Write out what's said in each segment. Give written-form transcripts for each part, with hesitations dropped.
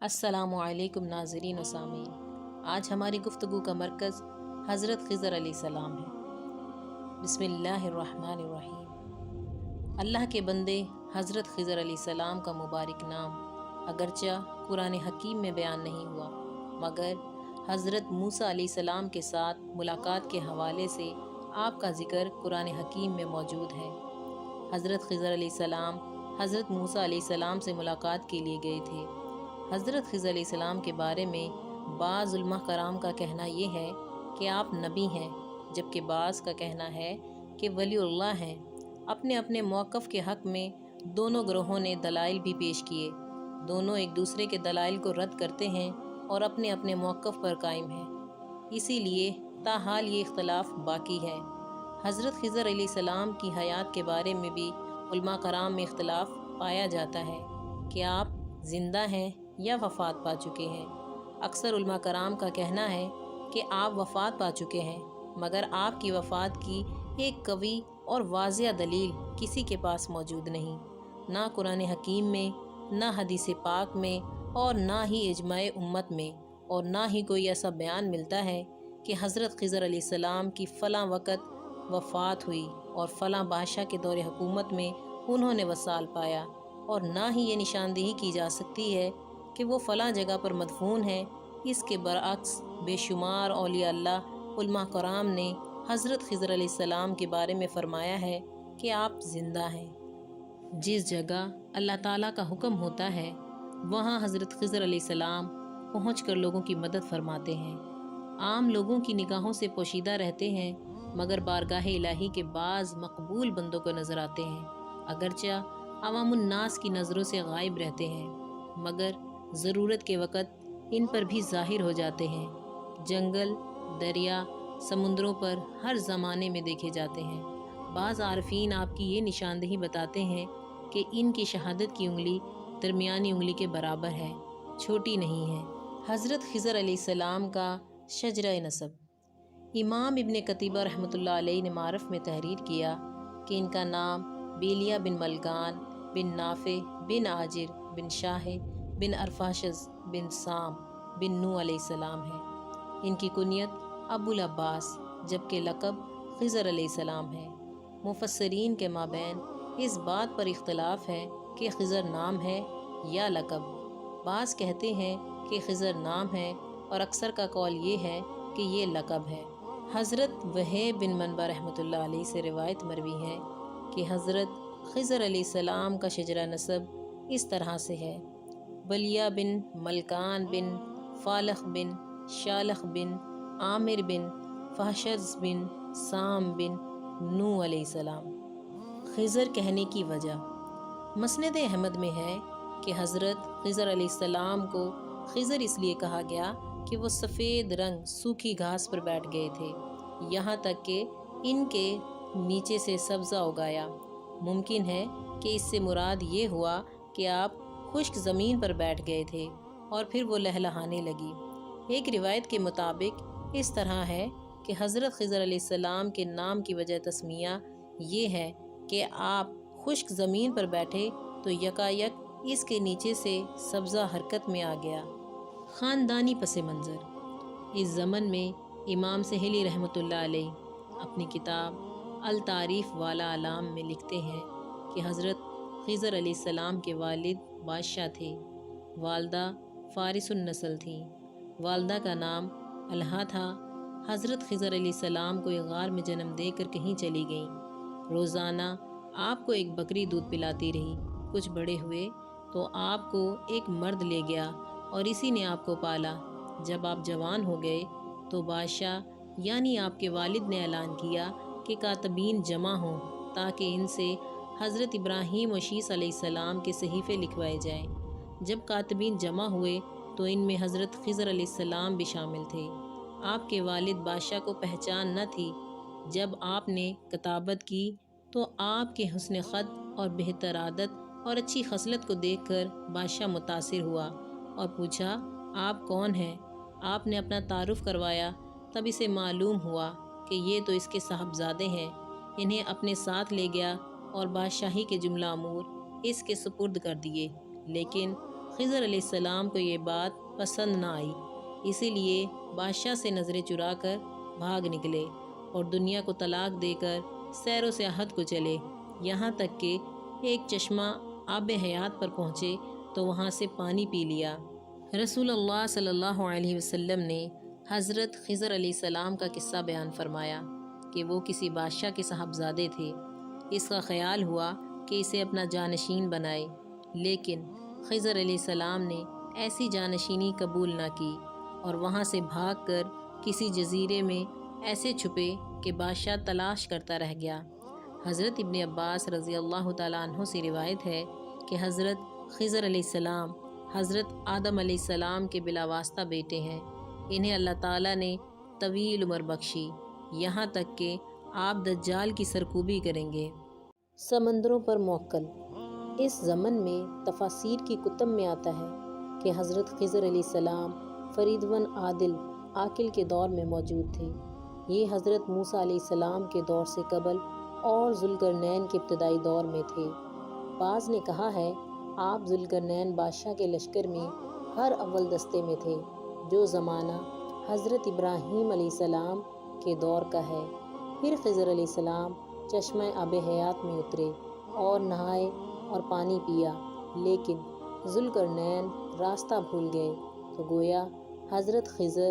السلام علیکم ناظرین و سامعین، آج ہماری گفتگو کا مرکز حضرت خضر علیہ السلام ہے۔ بسم اللہ الرحمن الرحیم۔ اللہ کے بندے حضرت خضر علیہ السلام کا مبارک نام اگرچہ قرآن حکیم میں بیان نہیں ہوا، مگر حضرت موسیٰ علیہ السلام کے ساتھ ملاقات کے حوالے سے آپ کا ذکر قرآن حکیم میں موجود ہے۔ حضرت خضر علیہ السلام حضرت موسیٰ علیہ السلام سے ملاقات کے لیے گئے تھے۔ حضرت خضر علیہ السلام کے بارے میں بعض علماء کرام کا کہنا یہ ہے کہ آپ نبی ہیں، جبکہ بعض کا کہنا ہے کہ ولی اللہ ہیں۔ اپنے اپنے موقف کے حق میں دونوں گروہوں نے دلائل بھی پیش کیے، دونوں ایک دوسرے کے دلائل کو رد کرتے ہیں اور اپنے اپنے موقف پر قائم ہیں، اسی لیے تاحال یہ اختلاف باقی ہے۔ حضرت خضر علیہ السلام کی حیات کے بارے میں بھی علماء کرام میں اختلاف پایا جاتا ہے کہ آپ زندہ ہیں یا وفات پا چکے ہیں۔ اکثر علماء کرام کا کہنا ہے کہ آپ وفات پا چکے ہیں، مگر آپ کی وفات کی ایک قوی اور واضح دلیل کسی کے پاس موجود نہیں، نہ قرآن حکیم میں، نہ حدیث پاک میں، اور نہ ہی اجماع امت میں، اور نہ ہی کوئی ایسا بیان ملتا ہے کہ حضرت خضر علیہ السلام کی فلاں وقت وفات ہوئی اور فلاں بادشاہ کے دور حکومت میں انہوں نے وصال پایا، اور نہ ہی یہ نشاندہی کی جا سکتی ہے کہ وہ فلاں جگہ پر مدفون ہیں۔ اس کے برعکس بے شمار اولیاء اللہ علماء کرام نے حضرت خضر علیہ السلام کے بارے میں فرمایا ہے کہ آپ زندہ ہیں۔ جس جگہ اللہ تعالیٰ کا حکم ہوتا ہے وہاں حضرت خضر علیہ السلام پہنچ کر لوگوں کی مدد فرماتے ہیں۔ عام لوگوں کی نگاہوں سے پوشیدہ رہتے ہیں، مگر بارگاہ الہی کے بعض مقبول بندوں کو نظر آتے ہیں، اگرچہ عوام الناس کی نظروں سے غائب رہتے ہیں، مگر ضرورت کے وقت ان پر بھی ظاہر ہو جاتے ہیں۔ جنگل، دریا، سمندروں پر ہر زمانے میں دیکھے جاتے ہیں۔ بعض عارفین آپ کی یہ نشاندہی بتاتے ہیں کہ ان کی شہادت کی انگلی درمیانی انگلی کے برابر ہے، چھوٹی نہیں ہے۔ حضرت خضر علیہ السلام کا شجرہ نسب۔ امام ابن قتیبہ رحمۃ اللہ علیہ نے معرف میں تحریر کیا کہ ان کا نام بیلیہ بن ملکان بن نافع بن عاجر بن شاہ بن ارفاشز بن سام بن نوح علیہ السلام ہے۔ ان کی کنیت ابو العباس جبکہ لقب خضر علیہ السلام ہے۔ مفسرین کے مابین اس بات پر اختلاف ہے کہ خضر نام ہے یا لقب۔ بعض کہتے ہیں کہ خضر نام ہے اور اکثر کا قول یہ ہے کہ یہ لقب ہے۔ حضرت وہیب بن منبع رحمۃ اللہ علیہ سے روایت مروی ہے کہ حضرت خضر علیہ السلام کا شجرہ نسب اس طرح سے ہے: بلیہ بن ملکان بن فالخ بن شالخ بن عامر بن فحشز بن سام بن نوح علیہ السلام۔ خضر کہنے کی وجہ۔ مسند احمد میں ہے کہ حضرت خضر علیہ السلام کو خضر اس لیے کہا گیا کہ وہ سفید رنگ سوکھی گھاس پر بیٹھ گئے تھے، یہاں تک کہ ان کے نیچے سے سبزہ اگایا۔ ممکن ہے کہ اس سے مراد یہ ہوا کہ آپ خشک زمین پر بیٹھ گئے تھے اور پھر وہ لہلہانے لگی۔ ایک روایت کے مطابق اس طرح ہے کہ حضرت خضر علیہ السلام کے نام کی وجہ تسمیہ یہ ہے کہ آپ خشک زمین پر بیٹھے تو یکایک اس کے نیچے سے سبزہ حرکت میں آ گیا۔ خاندانی پس منظر۔ اس زمن میں امام سہیلی رحمۃ اللہ علیہ اپنی کتاب التعریف والا علام میں لکھتے ہیں کہ حضرت خضر علیہ السلام کے والد بادشاہ تھے، والدہ فارس النسل تھیں۔ والدہ کا نام الہا تھا۔ حضرت خضر علیہ السلام کو ایک غار میں جنم دے کر کہیں چلی گئیں۔ روزانہ آپ کو ایک بکری دودھ پلاتی رہی۔ کچھ بڑے ہوئے تو آپ کو ایک مرد لے گیا اور اسی نے آپ کو پالا۔ جب آپ جوان ہو گئے تو بادشاہ یعنی آپ کے والد نے اعلان کیا کہ کاتبین جمع ہوں تاکہ ان سے حضرت ابراہیم و شیس علیہ السلام کے صحیفے لکھوائے جائیں۔ جب کاتبین جمع ہوئے تو ان میں حضرت خضر علیہ السلام بھی شامل تھے۔ آپ کے والد بادشاہ کو پہچان نہ تھی۔ جب آپ نے کتابت کی تو آپ کے حسن خط اور بہتر عادت اور اچھی خصلت کو دیکھ کر بادشاہ متاثر ہوا اور پوچھا، آپ کون ہیں؟ آپ نے اپنا تعارف کروایا، تب اسے معلوم ہوا کہ یہ تو اس کے صاحبزادے ہیں۔ انہیں اپنے ساتھ لے گیا اور بادشاہی کے جملہ امور اس کے سپرد کر دیے، لیکن خضر علیہ السلام کو یہ بات پسند نہ آئی، اسی لیے بادشاہ سے نظریں چرا کر بھاگ نکلے اور دنیا کو طلاق دے کر سیر و سیاحت کو چلے، یہاں تک کہ ایک چشمہ آب حیات پر پہنچے تو وہاں سے پانی پی لیا۔ رسول اللہ صلی اللہ علیہ وسلم نے حضرت خضر علیہ السلام کا قصہ بیان فرمایا کہ وہ کسی بادشاہ کے صاحبزادے تھے۔ اس کا خیال ہوا کہ اسے اپنا جانشین بنائے، لیکن خضر علیہ السلام نے ایسی جانشینی قبول نہ کی اور وہاں سے بھاگ کر کسی جزیرے میں ایسے چھپے کہ بادشاہ تلاش کرتا رہ گیا۔ حضرت ابن عباس رضی اللہ تعالیٰ عنہ سے روایت ہے کہ حضرت خضر علیہ السلام حضرت آدم علیہ السلام کے بلا واسطہ بیٹے ہیں۔ انہیں اللہ تعالیٰ نے طویل عمر بخشی، یہاں تک کہ آپ دجال کی سرکوبی کریں گے۔ سمندروں پر موکل۔ اس زمن میں تفاسیر کی کتب میں آتا ہے کہ حضرت خضر علیہ السلام فریدون عادل عاقل کے دور میں موجود تھے۔ یہ حضرت موسیٰ علیہ السلام کے دور سے قبل اور ذوالقرنین کے ابتدائی دور میں تھے۔ بعض نے کہا ہے آپ ذوالقرنین بادشاہ کے لشکر میں ہر اول دستے میں تھے، جو زمانہ حضرت ابراہیم علیہ السلام کے دور کا ہے۔ پھر خضر علیہ السلام چشمہ آب حیات میں اترے اور نہائے اور پانی پیا، لیکن ذوالقرنین راستہ بھول گئے، تو گویا حضرت خضر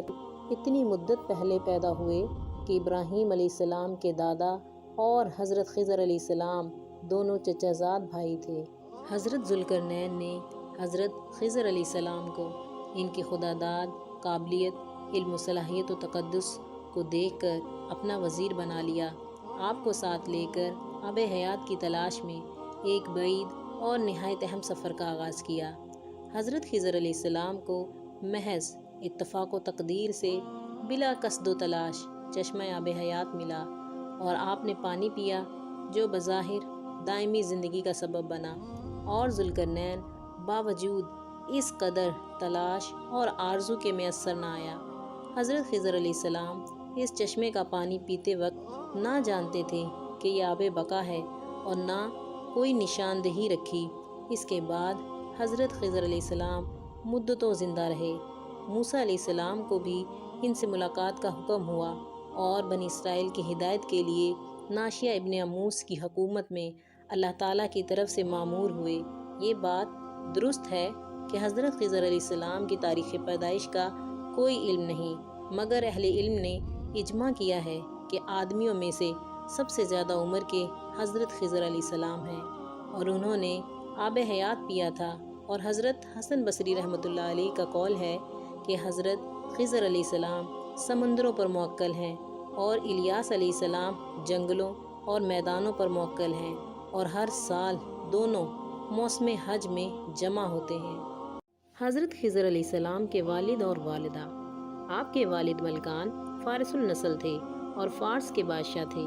اتنی مدت پہلے پیدا ہوئے کہ ابراہیم علیہ السلام کے دادا اور حضرت خضر علیہ السلام دونوں چچا زاد بھائی تھے۔ حضرت ذوالقرنین نے حضرت خضر علیہ السلام کو ان کی خداداد، قابلیت، علم و صلاحیت و تقدس کو دیکھ کر اپنا وزیر بنا لیا۔ آپ کو ساتھ لے کر آب حیات کی تلاش میں ایک بعید اور نہایت اہم سفر کا آغاز کیا۔ حضرت خضر علیہ السلام کو محض اتفاق و تقدیر سے بلا قصد و تلاش چشمہ آب حیات ملا اور آپ نے پانی پیا، جو بظاہر دائمی زندگی کا سبب بنا، اور ذوالقرنین باوجود اس قدر تلاش اور آرزو کے میسر نہ آیا۔ حضرت خضر علیہ السلام اس چشمے کا پانی پیتے وقت نہ جانتے تھے کہ یہ آب بقا ہے اور نہ کوئی نشاندہی رکھی۔ اس کے بعد حضرت خضر علیہ السلام مدتوں زندہ رہے۔ موسیٰ علیہ السلام کو بھی ان سے ملاقات کا حکم ہوا اور بنی اسرائیل کی ہدایت کے لیے ناشیہ ابن عموس کی حکومت میں اللہ تعالیٰ کی طرف سے مامور ہوئے۔ یہ بات درست ہے کہ حضرت خضر علیہ السلام کی تاریخ پیدائش کا کوئی علم نہیں، مگر اہل علم نے اجماع کیا ہے کہ آدمیوں میں سے سب سے زیادہ عمر کے حضرت خضر علیہ السلام ہیں، اور انہوں نے آب حیات پیا تھا۔ اور حضرت حسن بصری رحمۃ اللہ علیہ کا قول ہے کہ حضرت خضر علیہ السلام سمندروں پر موکل ہیں اور الیاس علیہ السلام جنگلوں اور میدانوں پر موکل ہیں، اور ہر سال دونوں موسم حج میں جمع ہوتے ہیں۔ حضرت خضر علیہ السلام کے والد اور والدہ۔ آپ کے والد ملکان فارس النسل تھے اور فارس کے بادشاہ تھے،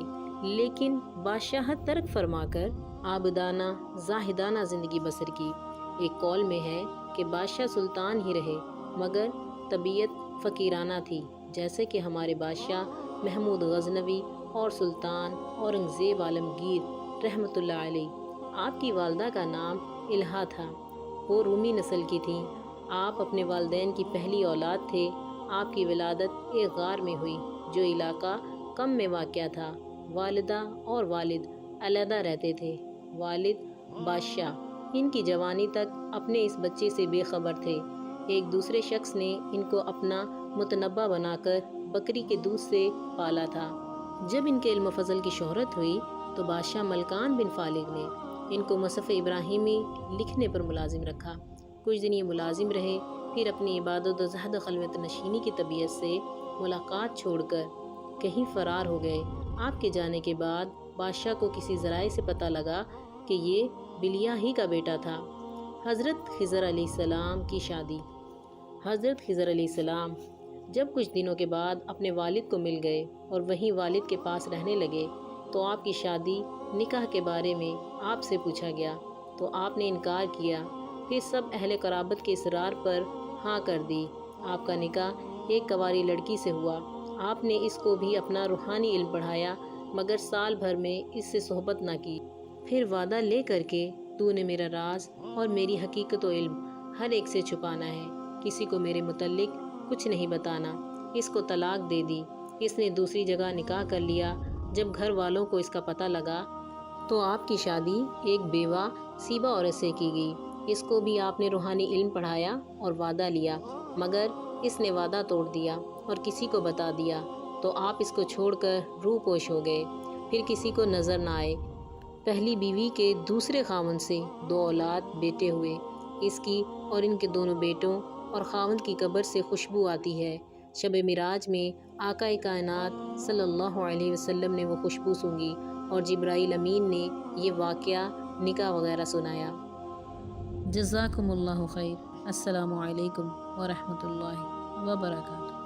لیکن بادشاہت ترک فرما کر عابدانہ زاہدانہ زندگی بسر کی۔ ایک قول میں ہے کہ بادشاہ سلطان ہی رہے، مگر طبیعت فقیرانہ تھی، جیسے کہ ہمارے بادشاہ محمود غزنوی اور سلطان اورنگزیب عالمگیر رحمۃ اللہ علیہ۔ آپ کی والدہ کا نام الہا تھا، وہ رومی نسل کی تھیں۔ آپ اپنے والدین کی پہلی اولاد تھے۔ آپ کی ولادت ایک غار میں ہوئی جو علاقہ کم میں واقع تھا۔ والدہ اور والد علیحدہ رہتے تھے۔ والد بادشاہ ان کی جوانی تک اپنے اس بچے سے بے خبر تھے۔ ایک دوسرے شخص نے ان کو اپنا متنبع بنا کر بکری کے دودھ سے پالا تھا۔ جب ان کے علم و فضل کی شہرت ہوئی تو بادشاہ ملکان بن فالغ نے ان کو مصحف ابراہیمی لکھنے پر ملازم رکھا۔ کچھ دن یہ ملازم رہے، پھر اپنی عبادت و زہد خلوت نشینی کی طبیعت سے ملاقات چھوڑ کر کہیں فرار ہو گئے۔ آپ کے جانے کے بعد بادشاہ کو کسی ذرائع سے پتہ لگا کہ یہ بلیا ہی کا بیٹا تھا۔ حضرت خضر علیہ السلام کی شادی۔ حضرت خضر علیہ السلام جب کچھ دنوں کے بعد اپنے والد کو مل گئے اور وہیں والد کے پاس رہنے لگے تو آپ کی شادی نکاح کے بارے میں آپ سے پوچھا گیا تو آپ نے انکار کیا۔ پھر سب اہل قرابت کے اصرار پر ہاں کر دی۔ آپ کا نکاح ایک کنواری لڑکی سے ہوا۔ آپ نے اس کو بھی اپنا روحانی علم پڑھایا، مگر سال بھر میں اس سے صحبت نہ کی۔ پھر وعدہ لے کر کے تو نے میرا راز اور میری حقیقت و علم ہر ایک سے چھپانا ہے، کسی کو میرے متعلق کچھ نہیں بتانا۔ اس کو طلاق دے دی۔ اس نے دوسری جگہ نکاح کر لیا۔ جب گھر والوں کو اس کا پتہ لگا تو آپ کی شادی ایک بیوہ سیبہ عورت سے کی گئی۔ اس کو بھی آپ نے روحانی علم پڑھایا اور وعدہ لیا، مگر اس نے وعدہ توڑ دیا اور کسی کو بتا دیا، تو آپ اس کو چھوڑ کر روح پوش ہو گئے۔ پھر کسی کو نظر نہ آئے۔ پہلی بیوی کے دوسرے خاوند سے 2 اولاد بیٹے ہوئے۔ اس کی اور ان کے دونوں بیٹوں اور خاوند کی قبر سے خوشبو آتی ہے۔ شب معراج میں آقا کائنات صلی اللہ علیہ وسلم نے وہ خوشبو سونگھی اور جبرائیل امین نے یہ واقعہ نکاح وغیرہ سنایا۔ جزاکم اللہ خیر۔ السلام علیکم ورحمۃ اللہ وبرکاتہ۔